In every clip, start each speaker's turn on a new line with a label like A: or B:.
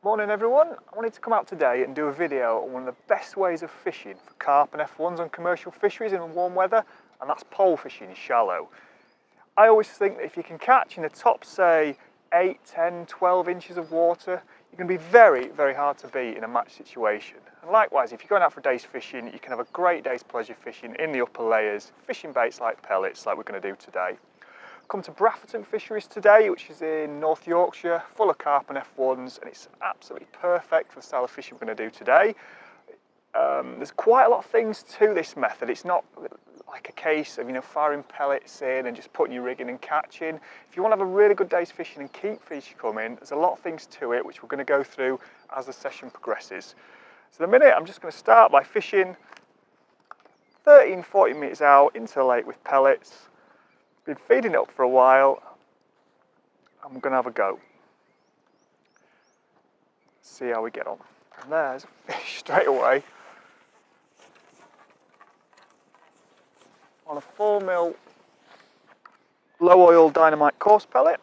A: Morning everyone, I wanted to come out today and do a video on one of the best ways of fishing for carp and F1s on commercial fisheries in warm weather, and that's pole fishing in shallow. I always think that if you can catch in the top, say, 8, 10, 12 inches of water, you can be very, very hard to beat in a match situation. And likewise, if you're going out for a day's fishing, you can have a great day's pleasure fishing in the upper layers, fishing baits like pellets like we're going to do today. Come to Brafferton Fisheries today, which is in North Yorkshire, full of carp and F1s, and it's absolutely perfect for the style of fishing we're going to do today. There's quite a lot of things to this method. It's not like a case of firing pellets in and just putting your rig in and catching. If you want to have a really good day's fishing and keep fish coming, there's a lot of things to it which we're going to go through as the session progresses. So in a minute, I'm just going to start by fishing 13-40 metres out into the lake with pellets. Been feeding it up for a while. I'm going to have a go. See how we get on. And there's a fish straight away. On a 4mm low oil dynamite coarse pellet.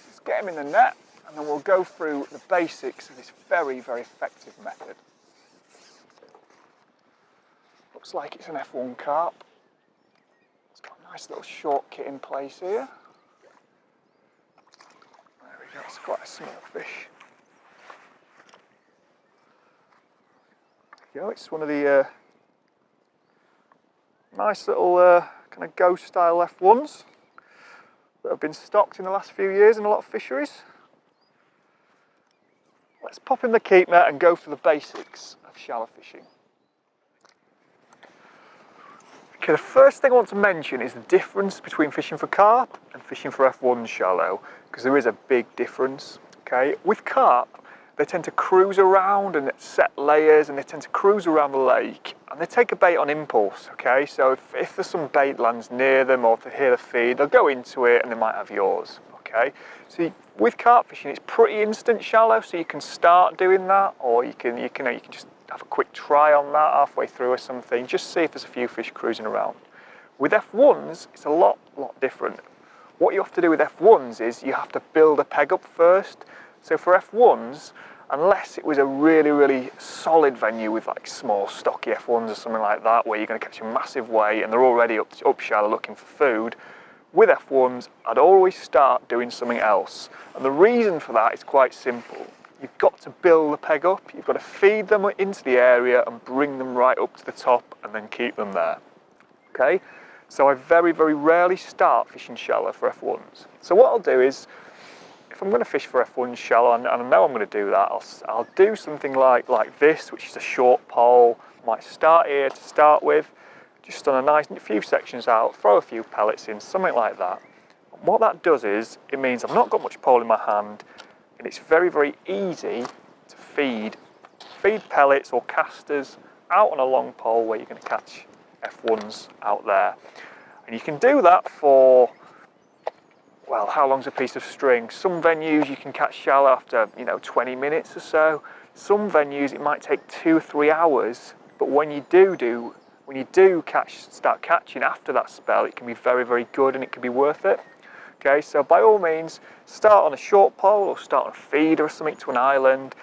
A: Just get him in the net and then we'll go through the basics of this very, very effective method. Looks like it's an F1 carp. Nice little short kit in place here. There we go, it's quite a small fish. There we go, it's one of the nice little kind of ghost style F1s that have been stocked in the last few years in a lot of fisheries. Let's pop in the keep net and go for the basics of shallow fishing. Okay, the first thing I want to mention is the difference between fishing for carp and fishing for F1 shallow, because there is a big difference. Okay, with carp, they tend to cruise around and set layers, and they tend to cruise around the lake, and they take a bait on impulse. Okay, so if there's some bait lands near them or if they hear the feed, they'll go into it and they might have yours. Okay, so with carp fishing, it's pretty instant shallow, so you can start doing that, or you can just have a quick try on that halfway through or something, just see if there's a few fish cruising around. With F1s, it's a lot different. What you have to do with F1s is you have to build a peg up first. So for F1s, unless it was a really, really solid venue with like small stocky F1s or something like that, where you're going to catch a massive weight and they're already up shallow looking for food, with F1s, I'd always start doing something else. And the reason for that is quite simple. You've got to build the peg up, you've got to feed them into the area and bring them right up to the top and then keep them there. Okay, so I very, very rarely start fishing shallow for F1s. So what I'll do is, if I'm going to fish for F1 shallow, and I know I'm going to do that, I'll do something like this, which is a short pole. Might start here to start with, just on a nice few sections out, throw a few pellets in, something like that. And what that does is, it means I've not got much pole in my hand, and it's very, very easy to feed pellets or casters out on a long pole where you're going to catch F1s out there. And you can do that for, well, how long's a piece of string? Some venues you can catch shallow after 20 minutes or so. Some venues it might take 2 or 3 hours, but when you start catching after that spell, it can be very, very good and it can be worth it. Okay, so by all means, start on a short pole or start on a feeder or something to an island.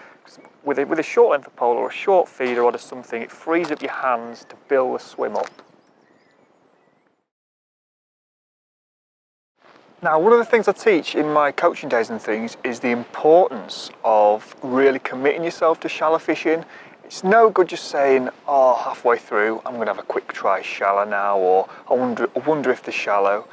A: With a short length of pole or a short feeder or something, it frees up your hands to build the swim up. Now, one of the things I teach in my coaching days and things is the importance of really committing yourself to shallow fishing. It's no good just saying, oh, halfway through, I'm going to have a quick try shallow now, or I wonder if they're shallow.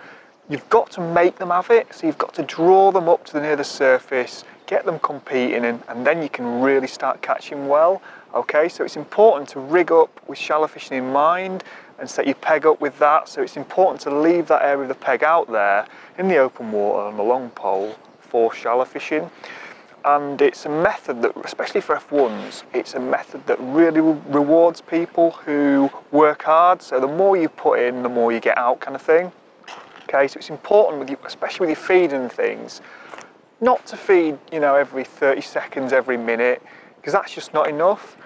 A: You've got to make them have it, so you've got to draw them up to near the surface, get them competing, and then you can really start catching well. Okay, so it's important to rig up with shallow fishing in mind and set your peg up with that. So it's important to leave that area of the peg out there in the open water on the long pole for shallow fishing. And it's a method that, especially for F1s, it's a method that really rewards people who work hard. So the more you put in, the more you get out, kind of thing. Okay, so it's important, especially with your feeding and things, not to feed, every 30 seconds, every minute, because that's just not enough.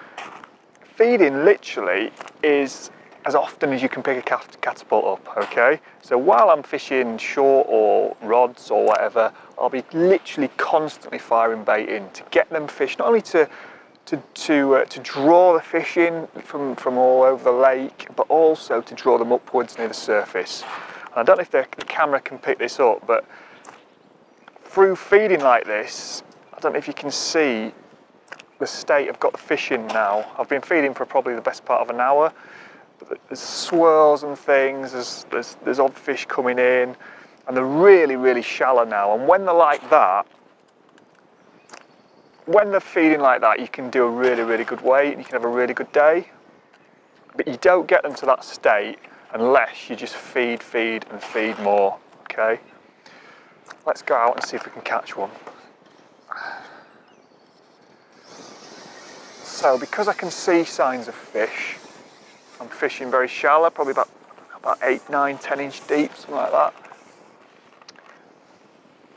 A: Feeding literally is as often as you can pick a catapult up, okay? So while I'm fishing short or rods or whatever, I'll be literally constantly firing bait in to get them fish, not only to draw the fish in from all over the lake, but also to draw them upwards near the surface. And I don't know if the camera can pick this up, but through feeding like this, I don't know if you can see the state I've got the fish in now. I've been feeding for probably the best part of an hour. But there's swirls and things, there's odd fish coming in, and they're really, really shallow now. And when they're like that, when they're feeding like that, you can do a really, really good weight, and you can have a really good day. But you don't get them to that state unless you just feed and feed more, okay? Let's go out and see if we can catch one. So because I can see signs of fish, I'm fishing very shallow, probably about 8, 9, 10 inch deep, something like that.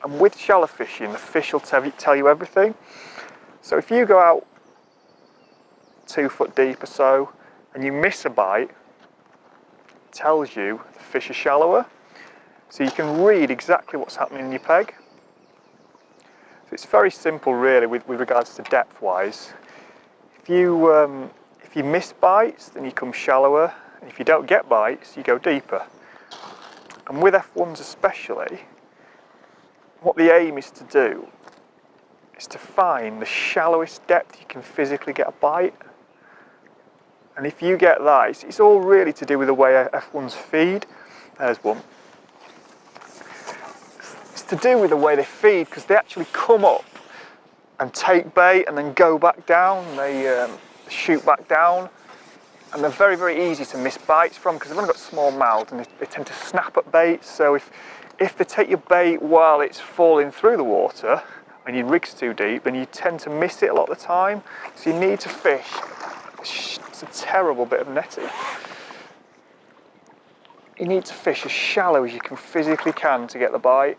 A: And with shallow fishing, the fish will tell you everything. So if you go out 2 foot deep or so and you miss a bite, it tells you the fish are shallower. So you can read exactly what's happening in your peg. So it's very simple really with regards to depth wise. If you miss bites, then you come shallower, and if you don't get bites, you go deeper. And with F1s especially, what the aim is to do is to find the shallowest depth you can physically get a bite. And if you get that, it's all really to do with the way F1s feed. There's one. It's to do with the way they feed, because they actually come up and take bait and then go back down. They shoot back down, and they're very, very easy to miss bites from because they've only got small mouths and they tend to snap at bait. So if they take your bait while it's falling through the water and your rig's too deep, then you tend to miss it a lot of the time. So you need to fish. It's a terrible bit of netting. You need to fish as shallow as you can physically can to get the bite.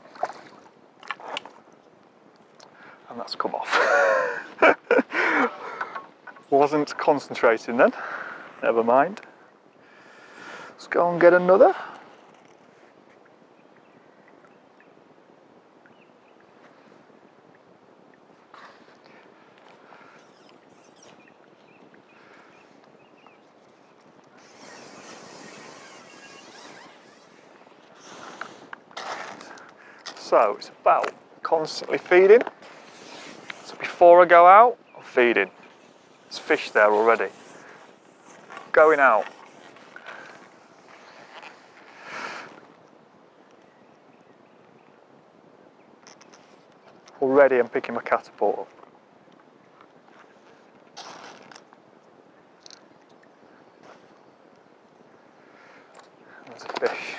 A: And that's come off. Wasn't concentrating then. Never mind. Let's go and get another. So it's about constantly feeding. So before I go out, I'm feeding. There's fish there already. Going out. Already I'm picking my catapult up. There's a fish.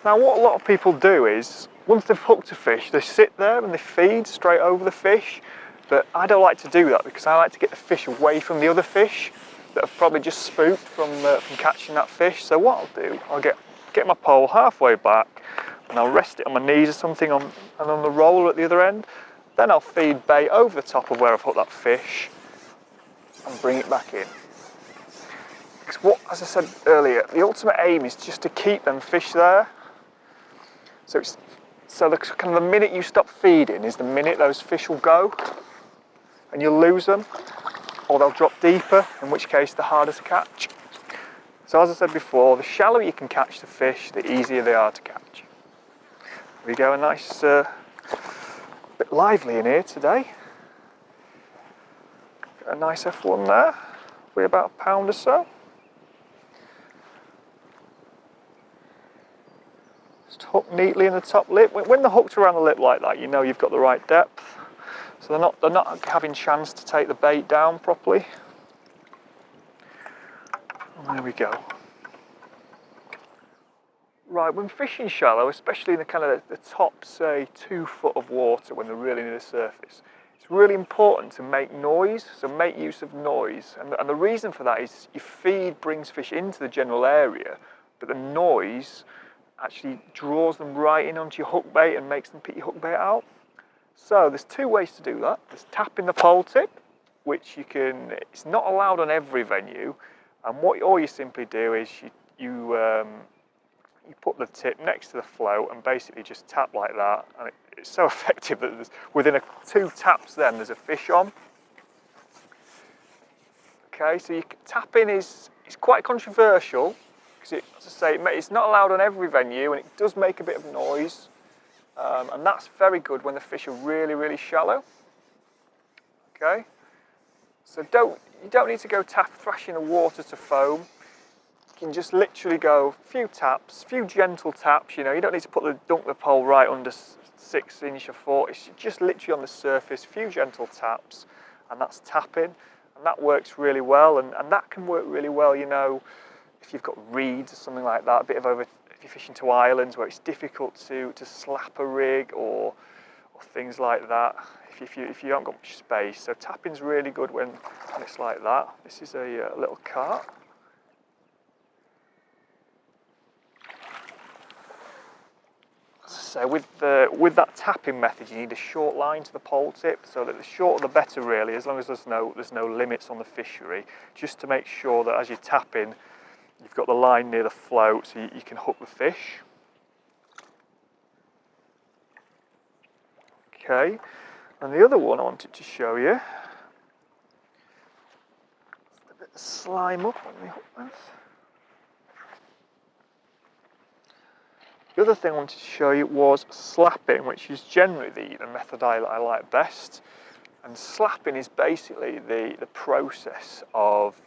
A: Now what a lot of people do is, once they've hooked a fish, they sit there and they feed straight over the fish. But I don't like to do that because I like to get the fish away from the other fish that have probably just spooked from catching that fish. So what I'll do, I'll get my pole halfway back and I'll rest it on my knees or something and on the roller at the other end. Then I'll feed bait over the top of where I've hooked that fish and bring it back in. Because what, as I said earlier, the ultimate aim is just to keep them fish there. So the kind of the minute you stop feeding is the minute those fish will go. And you'll lose them, or they'll drop deeper, in which case they're harder to catch. So as I said before, the shallower you can catch the fish, the easier they are to catch. Here we go, a nice, bit lively in here today. Got a nice F1 there, weigh about a pound or so. Just hook neatly in the top lip. When they're hooked around the lip like that, you know you've got the right depth. So they're not having chance to take the bait down properly. And there we go. Right, when fishing shallow, especially in the kind of the top, say, 2 foot of water when they're really near the surface, it's really important to make noise, so make use of noise. And the reason for that is your feed brings fish into the general area, but the noise actually draws them right in onto your hook bait and makes them pick your hook bait out. So there's 2 ways to do that. There's tapping the pole tip, which it's not allowed on every venue, And all you simply do is you put the tip next to the float and basically just tap like that, and it's so effective that within 2 taps then there's a fish on. Okay, so tapping is quite controversial because, as I say, it's not allowed on every venue and it does make a bit of noise, and that's very good when the fish are really, really shallow. Okay, so you don't need to go thrashing the water to foam. You can just literally go a few taps, a few gentle taps. You don't need to dunk the pole right under 6 inch or 4. It's just literally on the surface, a few gentle taps, and that's tapping. And that works really well, and that can work really well, if you've got reeds or something like that, if you're fishing to islands where it's difficult to slap a rig or things like that, if you haven't got much space. So tapping's really good when it's like that. This is a little carp. So with that tapping method, you need a short line to the pole tip, so that the shorter the better really, as long as there's no limits on the fishery, just to make sure that as you're tapping, you've got the line near the float so you can hook the fish. Okay, and the other one I wanted to show you, a bit of slime up on the hook length. The other thing I wanted to show you was slapping, which is generally the method I like best. And slapping is basically the process of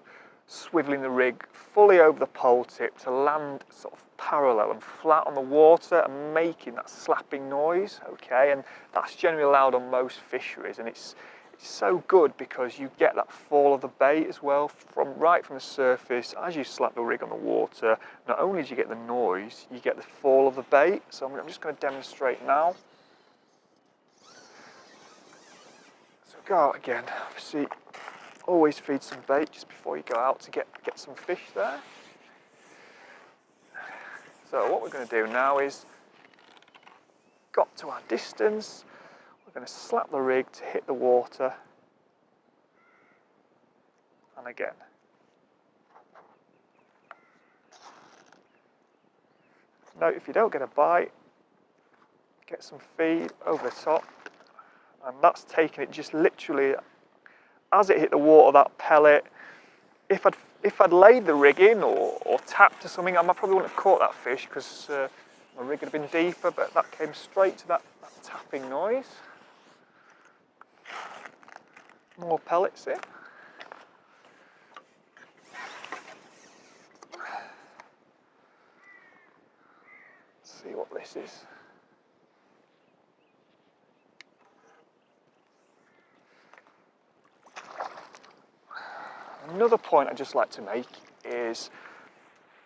A: swiveling the rig fully over the pole tip to land sort of parallel and flat on the water and making that slapping noise, okay? And that's generally allowed on most fisheries, and it's so good because you get that fall of the bait as well right from the surface. As you slap the rig on the water, not only do you get the noise, you get the fall of the bait. So I'm just going to demonstrate now. So go out again. Obviously, always feed some bait just before you go out to get some fish there. So what we're going to do now is, got to our distance, we're going to slap the rig to hit the water, and again. Note if you don't get a bite, get some feed over the top, and that's taking it just literally as it hit the water, that pellet. If I'd laid the rig in or tapped to something, I probably wouldn't have caught that fish because my rig would have been deeper, but that came straight to that tapping noise. More pellets in. Let's see what this is. Another point I'd just like to make is,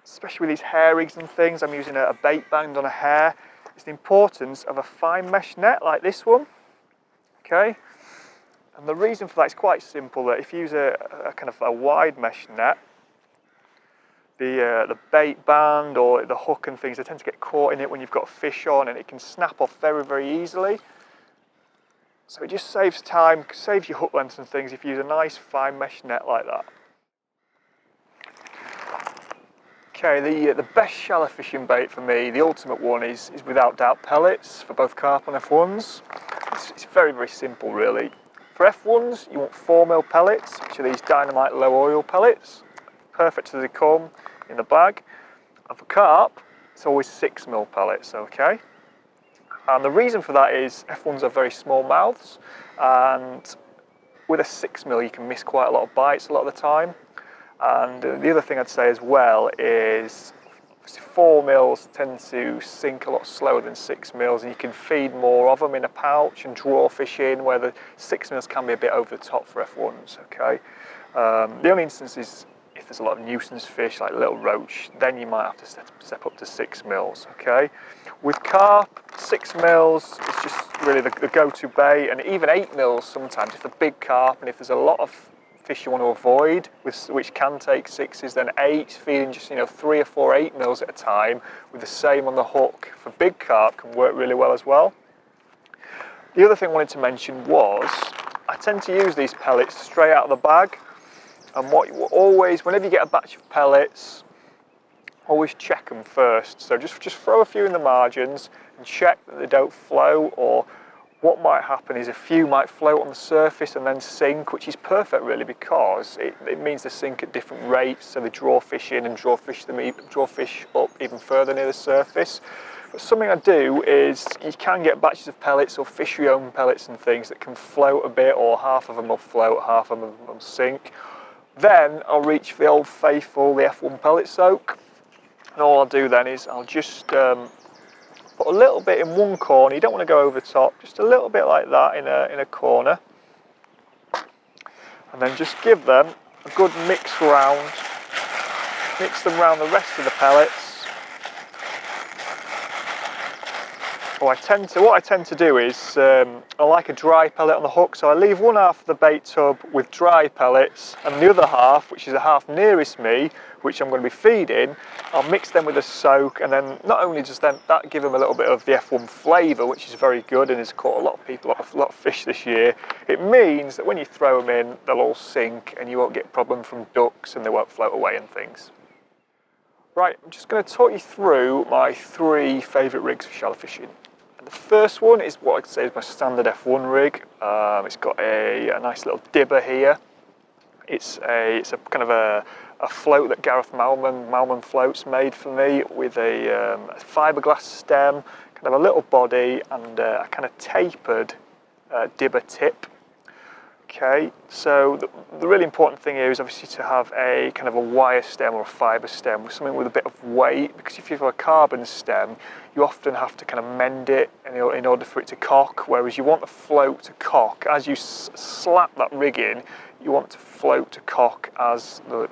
A: especially with these hair rigs and things, I'm using a bait band on a hair, is the importance of a fine mesh net like this one, okay? And the reason for that is quite simple, that if you use a kind of a wide mesh net, the bait band or the hook and things, they tend to get caught in it when you've got fish on, and it can snap off very, very easily. So it just saves time, saves your hook lengths and things if you use a nice fine mesh net like that. Okay, the best shallow fishing bait for me, the ultimate one, is without doubt pellets for both carp and F1s. It's very, very simple really. For F1s, you want 4mm pellets, which are these dynamite low oil pellets. Perfect as they come in the bag. And for carp, it's always 6mm pellets, okay? And the reason for that is F1s are very small mouths, and with a 6mm you can miss quite a lot of bites a lot of the time. And the other thing I'd say as well is 4mm tend to sink a lot slower than 6mm, and you can feed more of them in a pouch and draw fish in, where the 6mm can be a bit over the top for F1s, okay? The only instance is if there's a lot of nuisance fish like little roach, then you might have to step up to 6mm, okay? With carp, 6mm is just really the go-to bait, and even 8mm sometimes if they're big carp, and if there's a lot of fish you want to avoid, which can take 6s, then 8, feeding just 3 or 4 8mm at a time with the same on the hook for big carp can work really well as well. The other thing I wanted to mention was I tend to use these pellets straight out of the bag. And what you always, whenever you get a batch of pellets, always check them first. So just throw a few in the margins and check that they don't float, or what might happen is a few might float on the surface and then sink, which is perfect really, because it means they sink at different rates, so they draw fish in and draw fish up even further near the surface. But something I do is, you can get batches of pellets or fishery owned pellets and things that can float a bit, or half of them will float, half of them will sink. Then I'll reach for the old faithful, the F1 pellet soak, and all I'll do then is I'll just put a little bit in one corner. You don't want to go over the top, just a little bit like that in a corner, and then just give them a good mix them around the rest of the pellets. What I tend to do is, I like a dry pellet on the hook, so I leave one half of the bait tub with dry pellets, and the other half, which is the half nearest me, which I'm going to be feeding, I'll mix them with a soak, and then not only does that give them a little bit of the F1 flavour, which is very good and has caught a lot of people, a lot of fish this year, it means that when you throw them in, they'll all sink and you won't get a problem from ducks and they won't float away and things. Right, I'm just going to talk you through my 3 favourite rigs for shallow fishing. And the first one is what I'd say is my standard F1 rig. It's got a nice little dibber here. It's a kind of a float that Gareth Malman Floats made for me, with a fiberglass stem, kind of a little body, and a kind of tapered dibber tip. Okay, so the really important thing here is obviously to have a kind of a wire stem or a fibre stem with something with a bit of weight, because if you have a carbon stem, you often have to kind of mend it in order for it to cock, whereas you want the float to cock. As you slap that rig in, you want to float to cock as the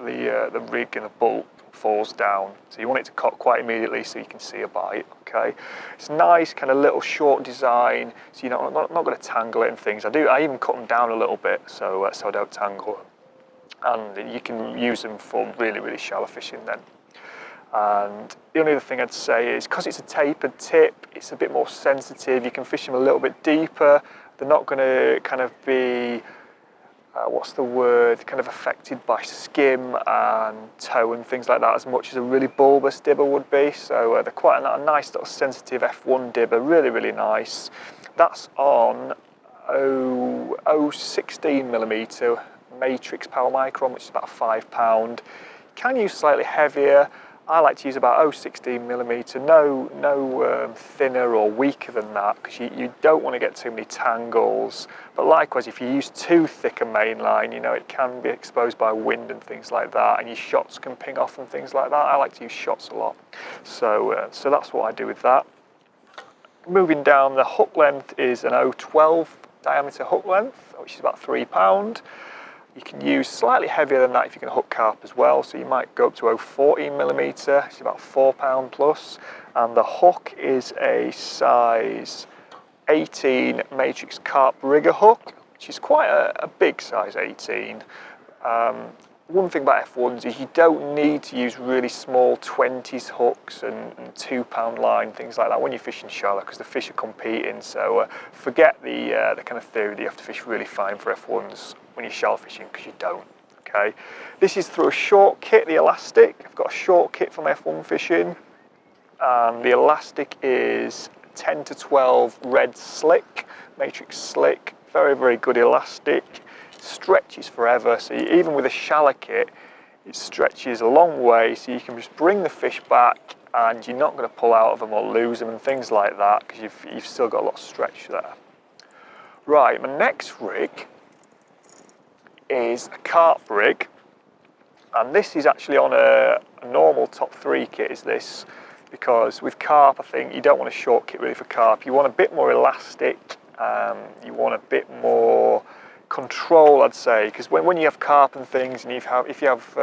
A: rig and the bolt falls down. So you want it to cock quite immediately so you can see a bite. Okay, it's nice, kind of little short design, so you're not going to tangle it and things. I even cut them down a little bit so I don't tangle them, and you can use them for really shallow fishing then. And the only other thing I'd say is, because it's a tapered tip, it's a bit more sensitive. You can fish them a little bit deeper. They're not going to kind of be kind of affected by skim and toe and things like that as much as a really bulbous dibber would be. So they're quite a nice little sensitive F1 dibber, really nice. That's on 0.16mm matrix power micron, which is about £5. You can use slightly heavier. I like to use about 0.16mm, no thinner or weaker than that, because you don't want to get too many tangles. But likewise, if you use too thick a main line, it can be exposed by wind and things like that, and your shots can ping off and things like that. I like to use shots a lot, so that's what I do with that. Moving down, the hook length is an 0.12 diameter hook length, which is about £3. You can use slightly heavier than that if you're going to hook carp as well, so you might go up to 0.14mm, it's about £4 plus, and the hook is a size 18 matrix carp rigger hook, which is quite a big size 18. One thing about F1s is you don't need to use really small 20s hooks and £2 line, things like that, when you're fishing shallow, because the fish are competing. So forget the kind of theory that you have to fish really fine for F1s when you're shallow fishing, because you don't. Okay, this is through a short kit, the elastic. I've got a short kit for my F1 fishing, and the elastic is 10 to 12 red slick, matrix slick, very good elastic. Stretches forever, so even with a shallow kit, it stretches a long way, so you can just bring the fish back and you're not going to pull out of them or lose them and things like that, because you've still got a lot of stretch there. Right, my next rig is a carp rig, and this is actually on a normal top 3 kit, is this, because with carp I think you don't want a short kit really for carp. You want a bit more elastic, you want a bit more control, I'd say, because when you have carp and things, and if you have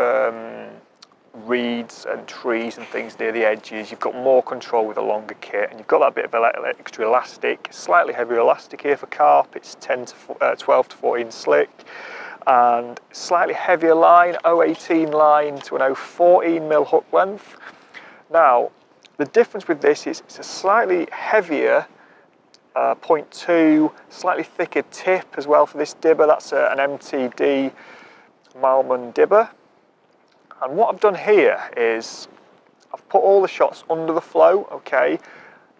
A: reeds and trees and things near the edges, you've got more control with a longer kit, and you've got that bit of extra elastic. Slightly heavier elastic here for carp, it's 12 to 14 slick, and slightly heavier line, 0.18 line to an 0.14mm hook length. Now, the difference with this is it's a slightly heavier 0.2, slightly thicker tip as well for this dibber. That's an MTD Malman dibber. And what I've done here is I've put all the shots under the flow, okay?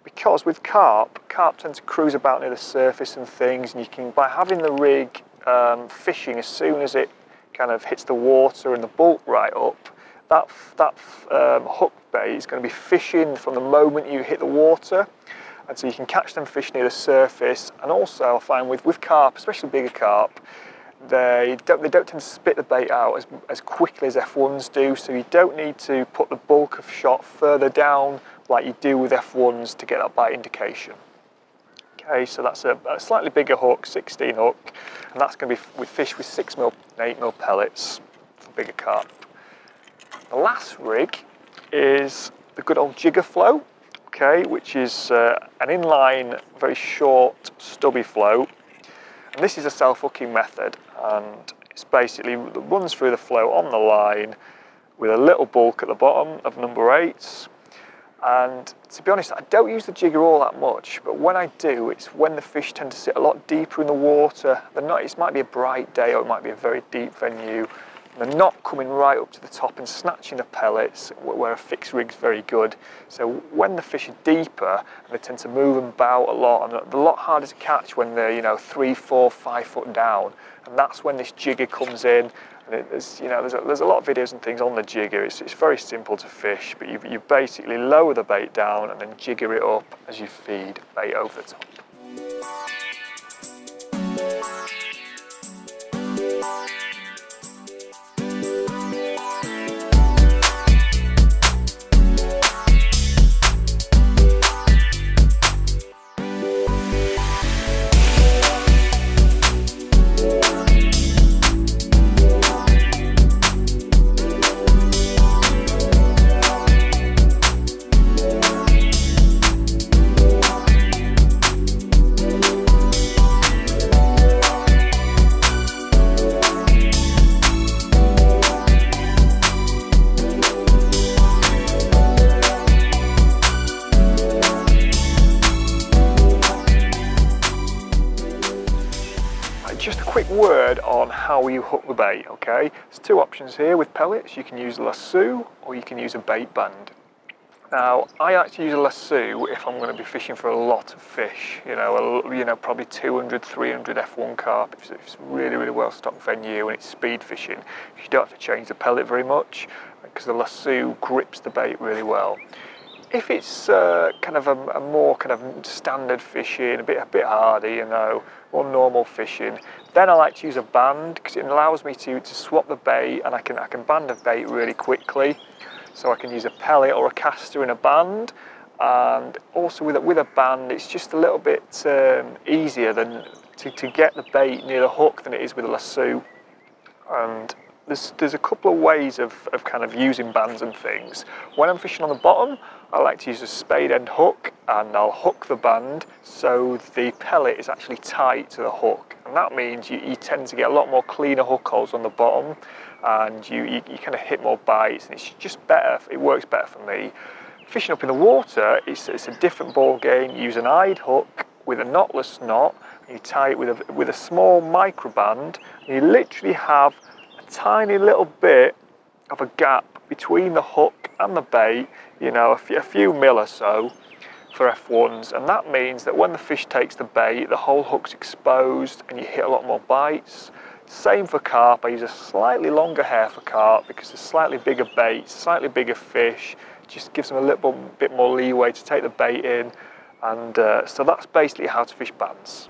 A: Because with carp tend to cruise about near the surface and things, and you can, by having the rig fishing as soon as it kind of hits the water and the bulk right up, that hook bait is going to be fishing from the moment you hit the water, and so you can catch them fish near the surface. And also I find with carp, especially bigger carp, they don't tend to spit the bait out as quickly as F1s do, so you don't need to put the bulk of shot further down like you do with F1s to get that bite indication. Okay, so that's a slightly bigger hook, 16 hook, and that's going to be with fish with 6mm and 8mm pellets for bigger carp. The last rig is the good old jigger flow, okay, which is an inline, very short, stubby flow. And this is a self-hooking method, and it's basically runs through the flow on the line with a little bulk at the bottom of number 8s. And to be honest, I don't use the jigger all that much, but when I do, it's when the fish tend to sit a lot deeper in the water. It might be a bright day, or it might be a very deep venue. They're not coming right up to the top and snatching the pellets, where a fixed rig's very good. So when the fish are deeper, they tend to move about a lot, and they're a lot harder to catch when they're 3, 4, 5 foot down. And that's when this jigger comes in. And there's a lot of videos and things on the jigger. It's very simple to fish, but you basically lower the bait down and then jigger it up as you feed bait over the top. Just a quick word on how you hook the bait, okay? There's two options here with pellets. You can use a lasso or you can use a bait band. Now, I actually use a lasso if I'm going to be fishing for a lot of fish, probably 200, 300 F1 carp. If it's a really, really well-stocked venue and it's speed fishing, you don't have to change the pellet very much because the lasso grips the bait really well. If it's kind of a more kind of standard fishing, a bit harder, or normal fishing, then I like to use a band because it allows me to swap the bait, and I can band a bait really quickly. So I can use a pellet or a caster in a band, and also with a band, it's just a little bit easier than to get the bait near the hook than it is with a lasso. And there's a couple of ways of kind of using bands and things. When I'm fishing on the bottom, I like to use a spade end hook, and I'll hook the band so the pellet is actually tight to the hook. And that means you tend to get a lot more cleaner hook holes on the bottom, and you kind of hit more bites, and it's just better. It works better for me. Fishing up in the water, it's a different ball game. You use an eyed hook with a knotless knot, and you tie it with a small micro band, and you literally have a tiny little bit of a gap between the hook and the bait, a few mil or so for F1s, and that means that when the fish takes the bait, the whole hook's exposed and you hit a lot more bites. Same for carp. I use a slightly longer hair for carp because there's slightly bigger baits, slightly bigger fish, just gives them a little bit more leeway to take the bait in, and so that's basically how to fish bands.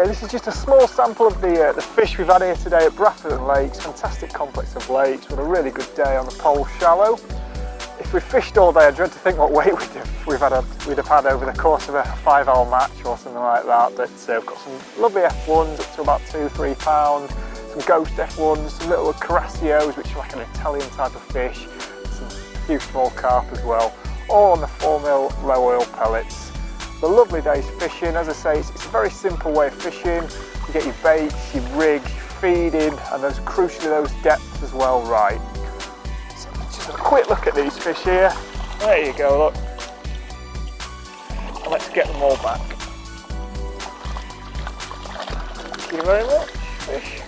A: Okay, this is just a small sample of the fish we've had here today at Brafferton Lakes. Fantastic complex of lakes. We had a really good day on the pole shallow. If we fished all day, I dread to think what weight we'd have had over the course of a 5-hour match or something like that. But we've got some lovely F1s up to about 2-3 pounds, some ghost F1s, some little Carassios, which are like an Italian type of fish, a few small carp as well, all on the 4mm low oil pellets. A lovely day's fishing. As I say, it's a very simple way of fishing. You get your baits, your rig, your feeding, and those crucially those depths as well right. So just a quick look at these fish here. There you go, look. And let's get them all back. Thank you very much, fish.